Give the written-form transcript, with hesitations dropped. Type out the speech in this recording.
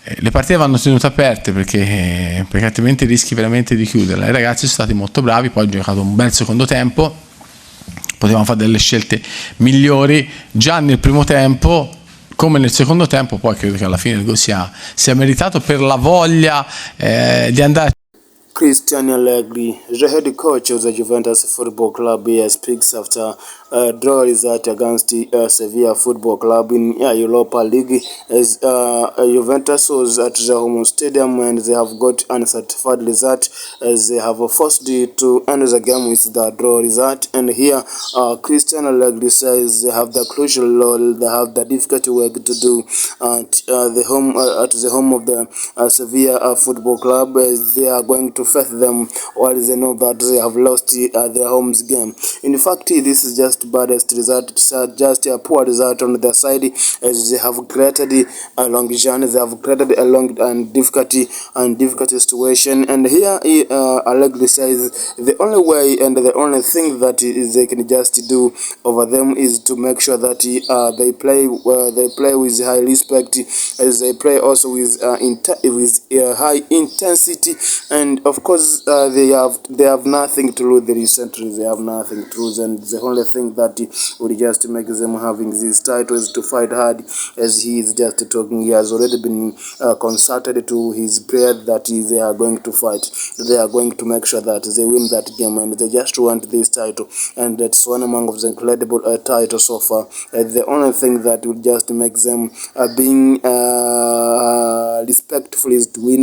Le partite vanno tenute aperte perché altrimenti rischi veramente di chiuderla. I ragazzi sono stati molto bravi, poi hanno giocato un bel secondo tempo, potevamo fare delle scelte migliori già nel primo tempo come nel secondo tempo. Poi credo che alla fine il gol sia meritato per la voglia di andare. Christian Allegri, the head coach of the Juventus Football Club, here speaks after a draw result against Sevilla Football Club in Europa League, as Juventus was at the home stadium and they have got uncertified result, as they have forced it to end the game with the draw result. And here Christian Allegri says they have the crucial role, they have the difficult work to do at the home of the Sevilla Football Club, as they are going to face them while they know that they have lost their home's game. In fact, this is just baddest result. It's just a poor result on their side, as they have created a long journey, they have created a long and difficult situation. And here Allegri says the only way and the only thing that they can just do over them is to make sure that they play with high respect, as they play also with high intensity. And of course they have nothing to lose. Recently they have nothing to lose, and the only thing that would just make them having this title is to fight hard. As he is just talking, he has already been consulted to his players that they are going to fight, they are going to make sure that they win that game, and they just want this title. And that's one among the incredible titles so far. The only thing that will just make them being respectful is to win